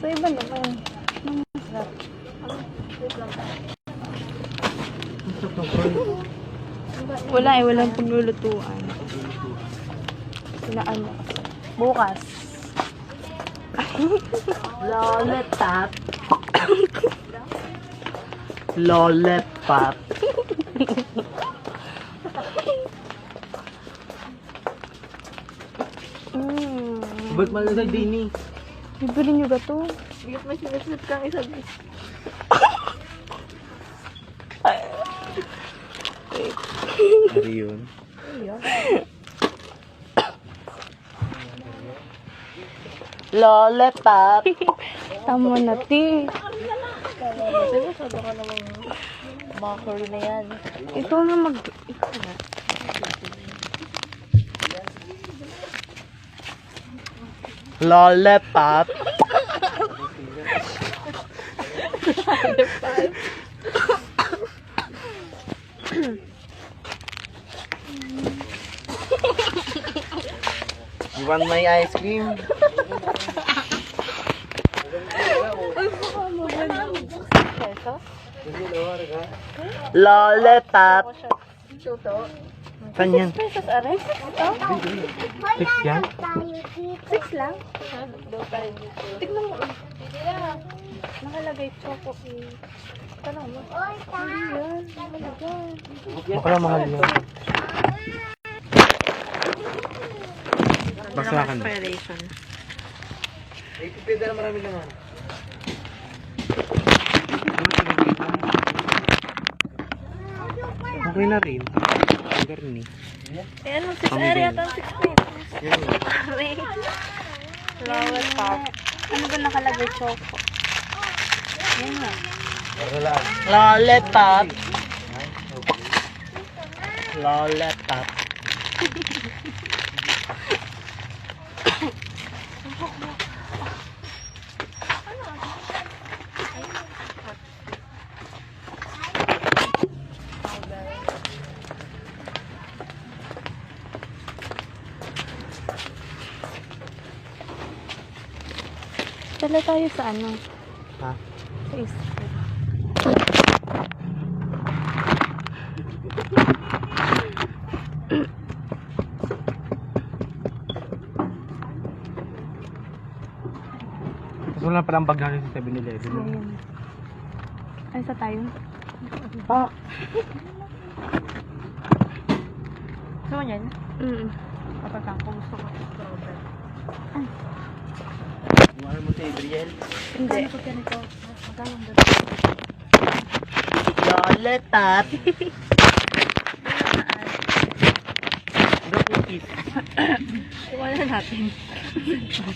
So, iba naman. Ang masarap. Wala eh, walang paglulutuan. Ano? Bukas. Lollipop. Lollipop. Ba't malagay din eh? Bibili nyo ba to? Ba't may sinasit kang isa din? Ano yun? Lollipop. Tama na, ti. Sabi ka namang mockery na yan. Ikaw na mag... Lollipop. You want my ice cream? Lollipop. Saan yan? Pesos, aray? Ito? 6 yan? 6 lang? Tignan mo. Nakalagay choco eh. Tanong mo. Ano yan? Nakalagay. Baka mahal yan. Baksakan. Expiration. Pwede na marami naman. Okay na rin. Sugar ni. Eh, ano? 6 area ata 6 pesos. Aray. Flower pop. Ano ba nakalagay choco? Yan nga. Lollipop. Lollipop. Tala tayo sa ano? Ha? Sa isip. Gusto na palang bag natin sa 7-Eleven. Ayan. Ano sa tayo? Pa! Gusto mo yan? Kapag ako gusto ko. Strawberry. Mahal mo si Adriel? Hindi. Ano ko ganito? Magkano ba? Lollipop! The cookies. Kuha na natin.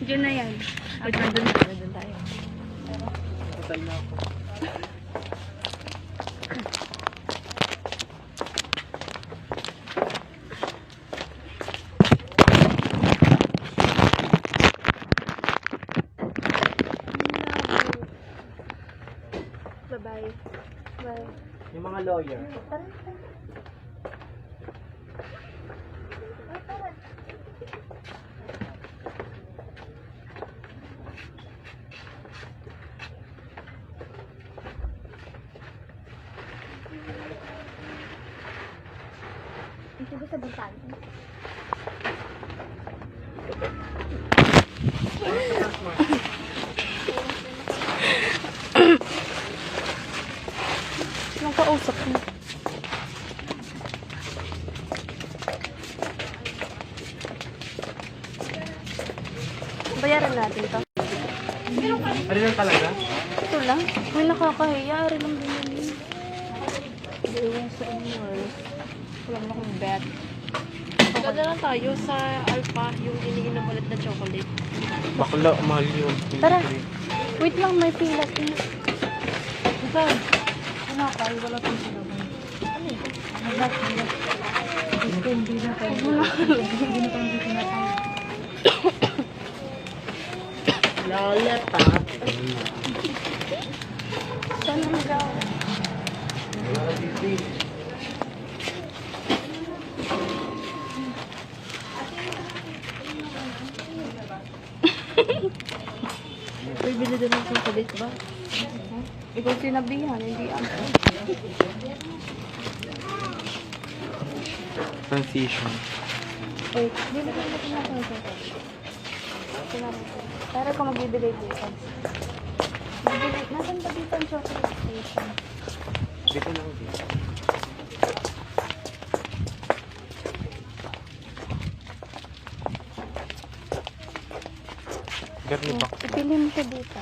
Diyan na yan. At nandun na. Nandun tayo. Total na ako. Bye-bye. Bye. Yung mga lawyer. Ito ba sa bintana? Anong kausap mo? Bayaran natin to. Ano lang talaga? Ito lang. May nakakahiya. Ari lang din yun. Ewan sa inyo. Wala mo akong bet. Ganda lang tayo sa Alpha, yung iniinom ulit na chocolate. Bakla, mahal yun. Tara. Wait lang, may pila. Saan? Ano ka? Wala pang sinabi. Ano yun? Hindi na tayo. Hindi na tayo sinasay. Lollipop. Saan ang gawa? Wala ka dito. Pwede din ang salit ba? Ikaw sinabihan, hindi ako. Transition. Wait, di ba natin natin ito? Pero kung magbibigay dito. Nasaan ba dito ang chocolate station? Dito lang dito. Garni box. Ipili mo siya dito.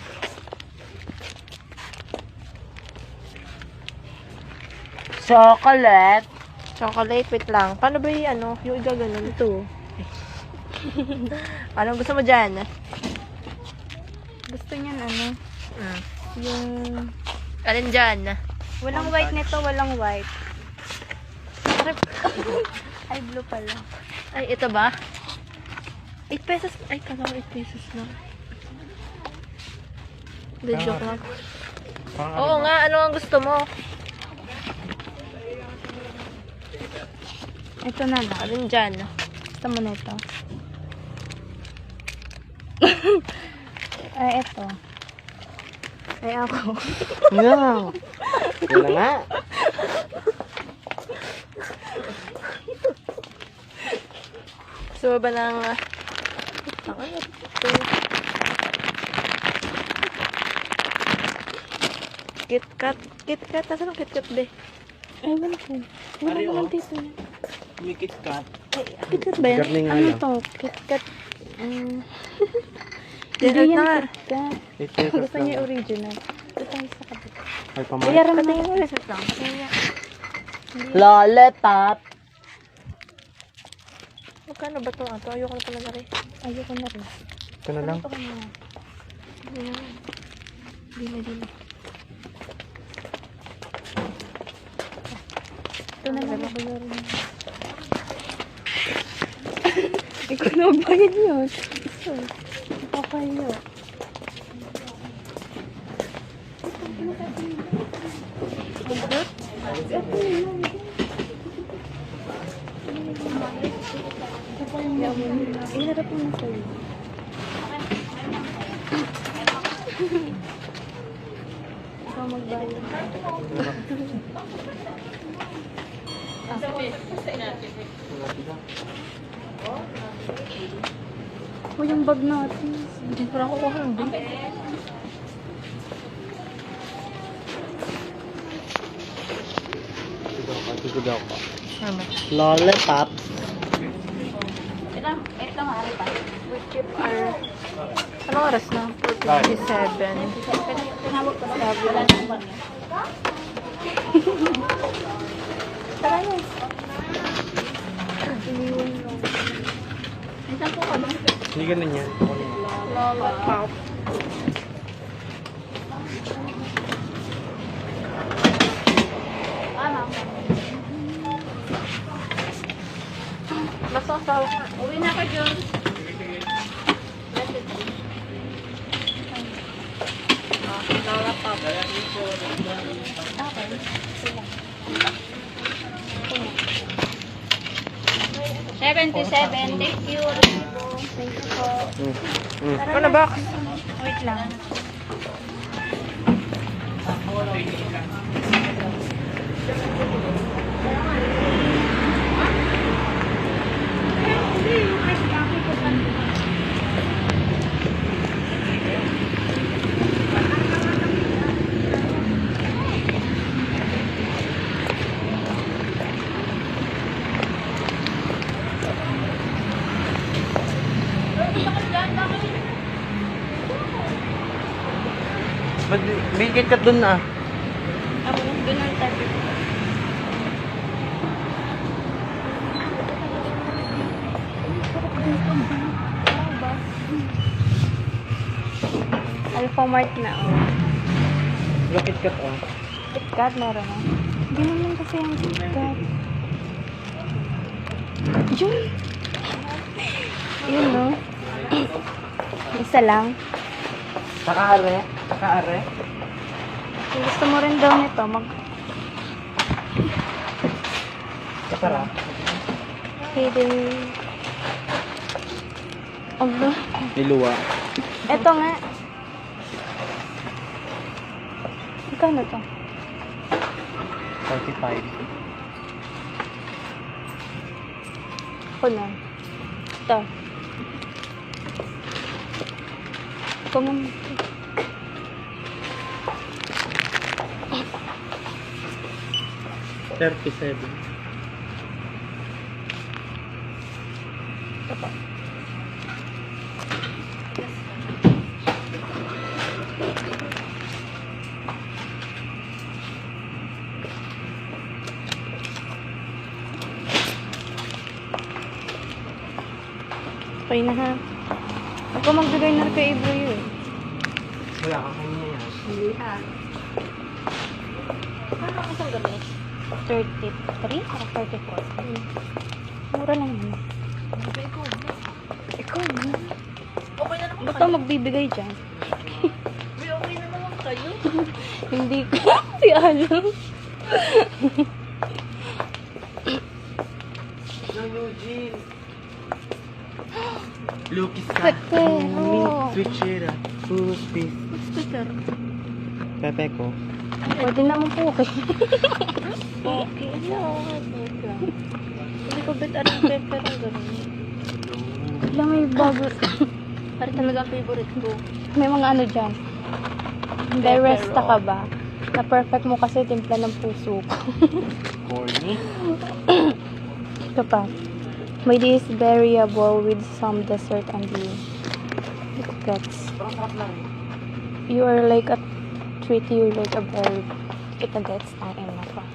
Chocolate. Chocolate, wait lang. Paano ba yung ano? Yung igaganon ito. Anong gusto mo dyan? Gusto niyan ano? Yung... Alin dyan? Walang white nito, walang white. Ay, blue pala. Ay, ito ba? 8 pesos. Ay, kala ko 8 pesos lang. Hindi, joke lang. Parang Oo nga, ano ang gusto mo? Ito na lang. Alin dyan? Gusto mo na ito. Ay, ito. Ay, ako. No. Wala nga. Gusto mo ba ng... Ano ito? KitKat. KitKat. Nasaan ang KitKat, be? Ewan ko. Wala Ari, naman oh. dito niya. May KitKat. KitKat ba yan? Garni nga Ano lang. to? KitKat. Yan, Hindi na yan nga. KitKat. 8 pesos Gusto niya yung lang. original. Ito tayo sa kabit. Ay, pamay. Bayaran mo na Patingin yun. mo, reset lang. Patingin niya. Lollipop. Magkano ba ito? Ito, ayoko na pala na rin. Ayoko na rin. Ito na lang. Ito ka na. Hindi na. Hindi na. Ito na lang. Bayaran mo. Ikaw na bayad yun. Ito. Ikaw kayo. Iharap mo na sa'yo. Ikaw magbayad. O yung bag natin. Hindi ko lang kukuha ng big. Sigod ako. Ano? Lollipop. Ito nga, ari pa. Chip are... Anong oras na? 4:27. Tinawag ko na. Wala na ba niya? Tara na. Iniwan lang. Ay, saan po ka ba? Hindi ganun yan. Lollipop. Ano? Basta sa... Uwi na ka, John. Lollipop. Okay. Sila. 77. Thank you. Thank you po. Ano box? Wait lang. Ba't may KitKat dun na? Ako doon ang tabi. Alpha Mart na. Wala KitKat oh. KitKat meron na. Hindi naman kasi ang KitKat. Yun! Yun no? Isa lang. Saka-are. Saka-are. Kung gusto mo rin daw nito, Saka-ra. hidden... Aba. Niluwa. Ito nga. Magkano to? 45. Ako na. Ito. Ito mo. 37. Ito pa. Okay na ha. Ako magbigay na rin kay Ibro yun. Wala ka kanya yan. Hindi ha. Ano ang isang gabi? 33 or 34? Mura lang yun. Ikaw. Ikaw na. Okay na naman Basta magbibigay dyan. May okay na naman kayo. Hindi ko. Si Alam. No, Eugene. Lucas ka. Pepe, oo. Sweet Shira. Who's this? Sticker. Pepe ko. Pwede naman po okay. Okay. Okay. Hindi ko bet anong pepper ang gano'n. Wala may bago. Parang talaga ang favorite ko. May mga ano dyan. Diresta ka ba? Na perfect mo kasi timpla ng puso ko. Corny. Ito pa. May this variable with some dessert and you. Gets. Parang sarap lang. You are like a treat you like a berry. Ito gets. Ang ina pa.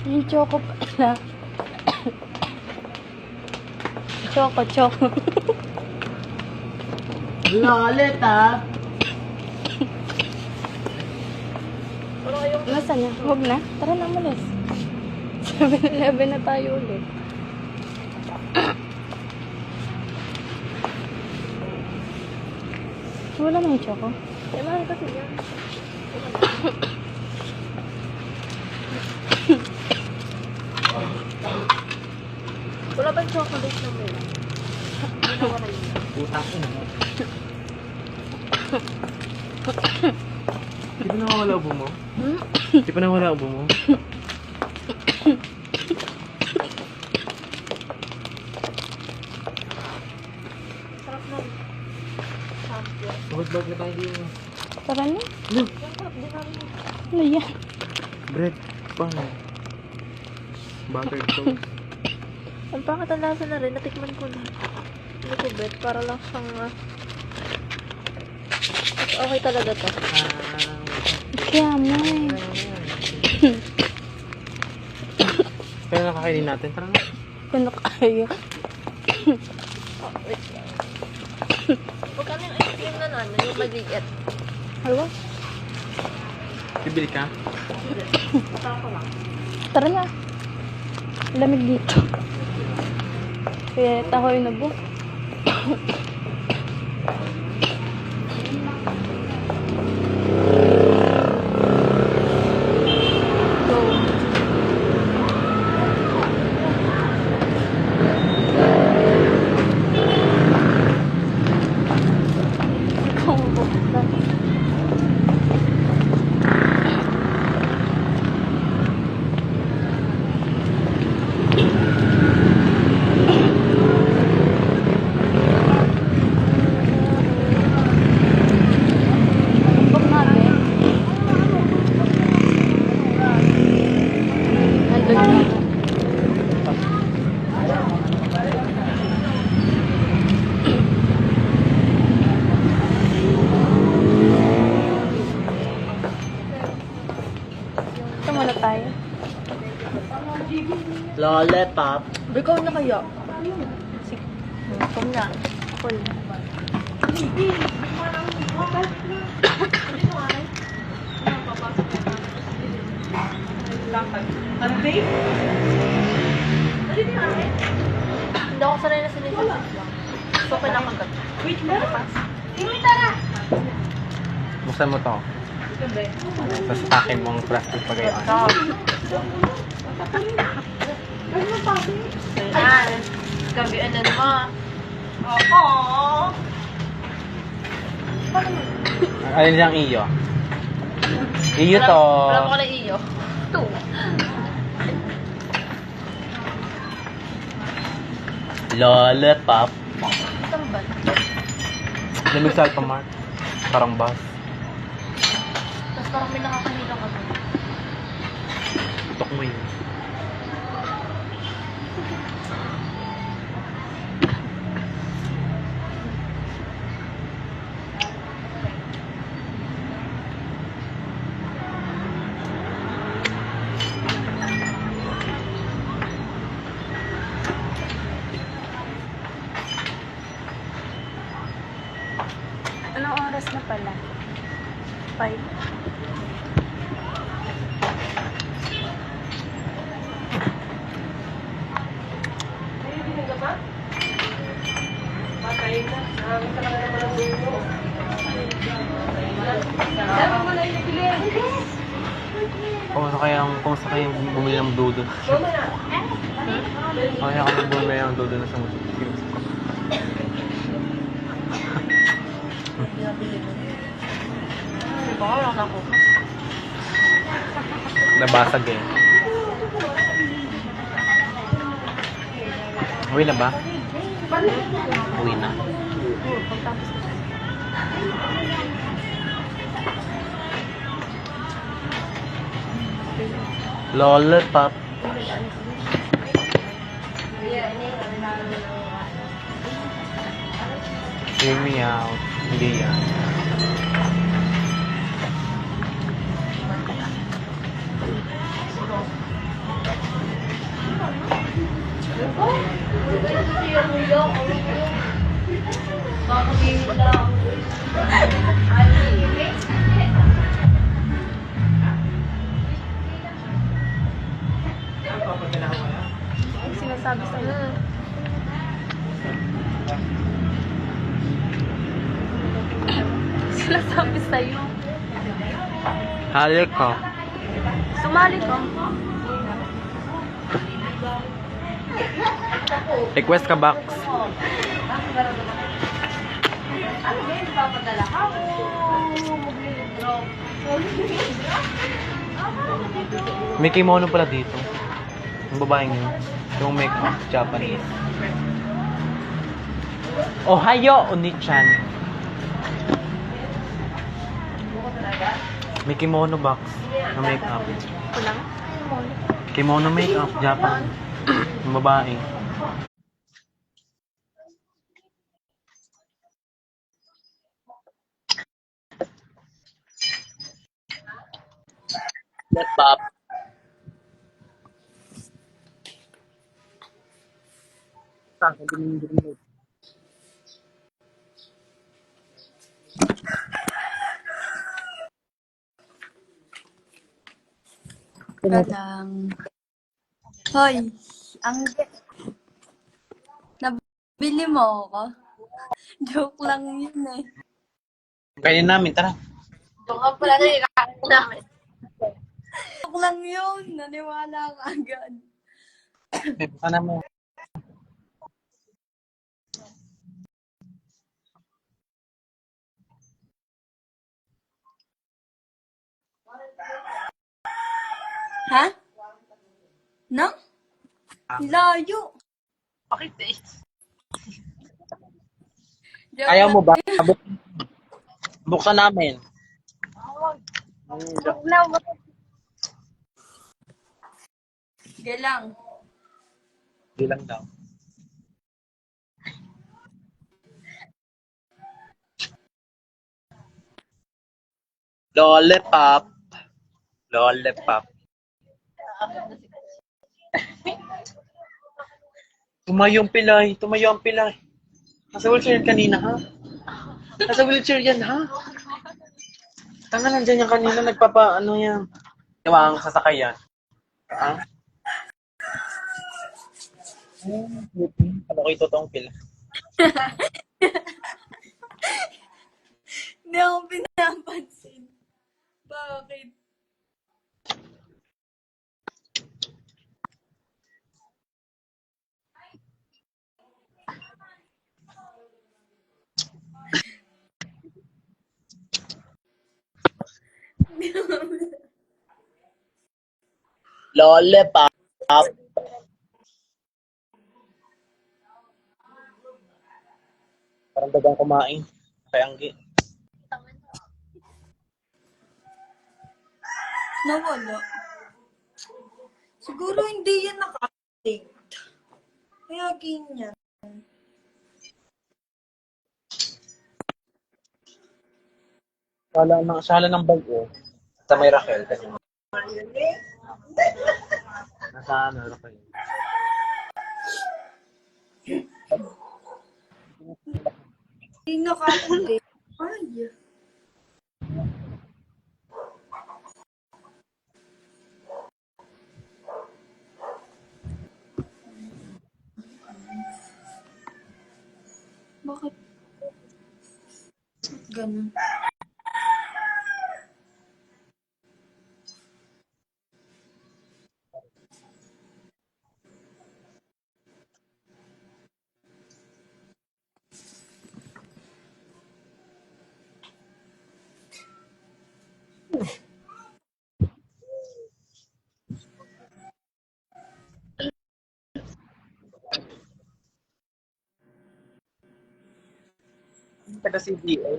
Yung choco pala. Choco. Lolet ah. Nasaan na? Huwag na. Tara na, malis. 7-Eleven na tayo ulit. Wala na yung choco. Eh, mahal kasi yan. Wala ba chocolate na mula? Puta ko na. Di ba nawawala ubo mo? Di ba nawawala ubo mo? Sarap na. Champion. Bag na tayo din. Tara na. Yung sarap din namin. Ano yan? Bread. Paano? Buttered toast. Ang pakatalasan na rin, natikman ko na. Ano ko bet? Para lang siyang... okay talaga to. Kaya mo eh. Kaya nakakainin natin. Tara na. Kano kaya? Oh, wait lang. Magkano yung ice cream na namin? Yung maliit. Hello? Bibili ka? Pataka ko lang. Tara na. Lamig dito. Kaya tahoy na bu. Buk natin. Nandun na. Ito muna tayo. Lollipop. Ikaw na kaya? Sige. Ikaw na. Ako na. Hindi ako sanay na sinisip lang. So, pinakagat. Wait lang. Buksan mo to. Tapos pakin mong plastic pa ganyan. Ayan. Gabi-anan mo. Oo. Alin siyang iyo? Iyo to. Wala mo ko na iyo. Ito. Lollipop. Tambal. Lamig sa Alphamart. Parang bus. Tapos parang may nakakahilo ka doon. Tok mo yun. Anong oras na pala? 5. Kung sa kayang bumili ng dodo. Kaya kami bumili ng dodo na sa musik. Hindi ba? Wala na ako. Nabasag eh. Uwi na ba? Uwi na. Lollipop. Hear me out. Hindi yan. Ang sinasabi sa'yo. Sinasabi sa'yo. Halik ko. Sumali ka. Request ka box. May kimono pala dito. Yung babaeng yun. Yung make-up, Japanese. Ohayo, Oni-chan. May kimono box na make-up. Kulang? Kimono make-up, Japan. Yung babae. Laptop. Kadang. Hoy, ang nabili mo ako. Joke lang yun eh. Kainin namin, tara. Doon ka pala na ikakain namin. Joke lang yun. Naniwala ka agad. Sana mo. Ha? No? Layo. Bakit eh? Joke Ayaw mo ba? lang. Buksan namin. Sige lang. Bilang daw. Lollipop. Lollipop. Tumayo ang pilay. Tumayo ang pilay. Nasa wheelchair yan kanina, ha? Nasa wheelchair yan, ha? Tanga, nandyan yan kanina. Ano yan? Diba ang sasakay yan? Ha? Ano kayo totoong pila? Hindi ako pinapansin. Bakit? Lollipop. Parang dagang kumain. Kaya anggi. Nawala. Siguro hindi yan naka-update. Kaya ganyan. Sala ng bag oh. Sa may Raquel. Kasi nasa ano, Raquel. Hindi naka-update. Ay. Bakit? Ganun. Taga CBA.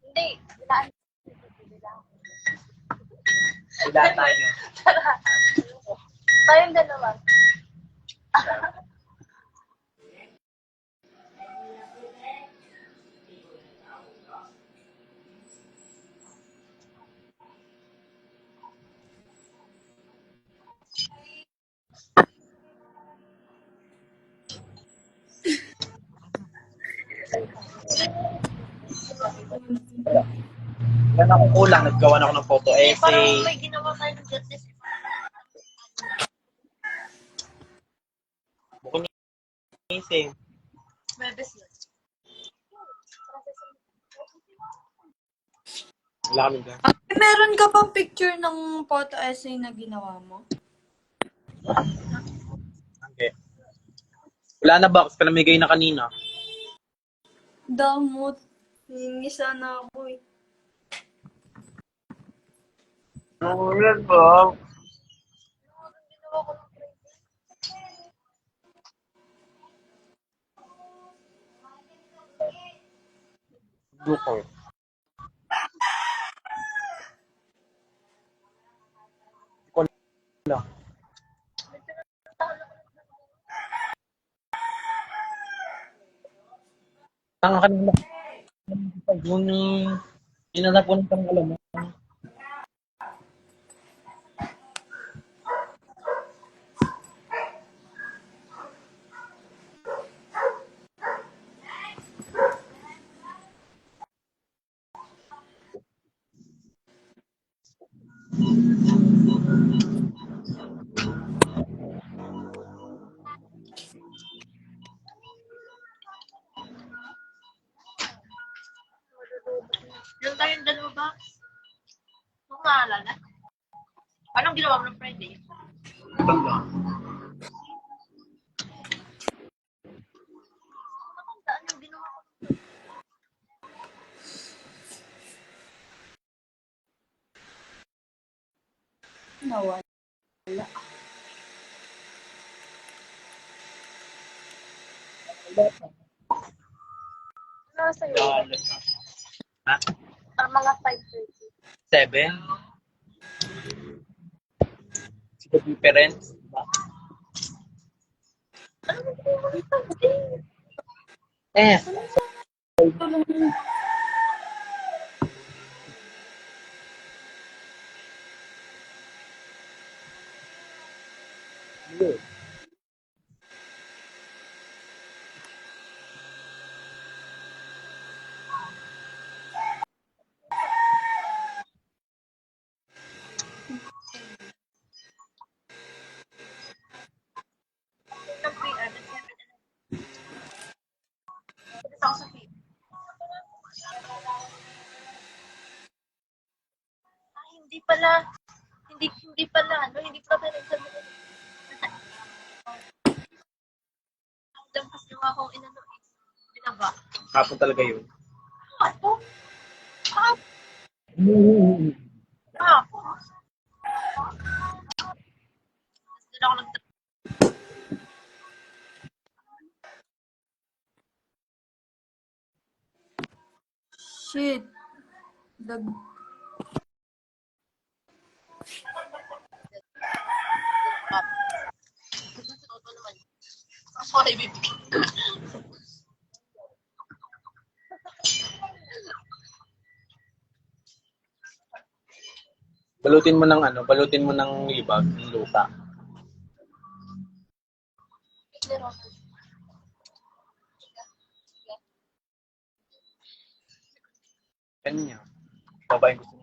Hindi. Ilaan. Sila tayo. Tayong dalawa. Yan ako kulang. Naggawa na ako ng photo Parang essay. may ginawa tayo ng justice. Buko ni essay. Webes yun. Wala kami dyan. Meron ka bang picture ng photo essay na ginawa mo? Okay. Wala na box. Kanamigay na kanina. Damot. Hingi sana ako eh. Wala box. Duko. Wala. Tanga kanina. Yung inanap ko ng alam mo. Yung tayong dalawa ba? Kung naalala. Anong ginawa mo ng Friday? Anong ginawa ko? Nawala. Nasa iyo. Ha? Mga 5:30. 7? Sila difference, diba? Ano mo ginawa ng Friday? Eh, Ng PR ng 7-Eleven. Tapos ako sa film. Hindi pala. Hindi pala. Hindi pala tayo nagsabi. akong inano eh. Binaba. Hapon talaga yun. Doon ako nag Shit. Dag... Toto naman. Sorry, baby. Balutin mo ng libag, ng lupa. Kanya. Babaeng gusto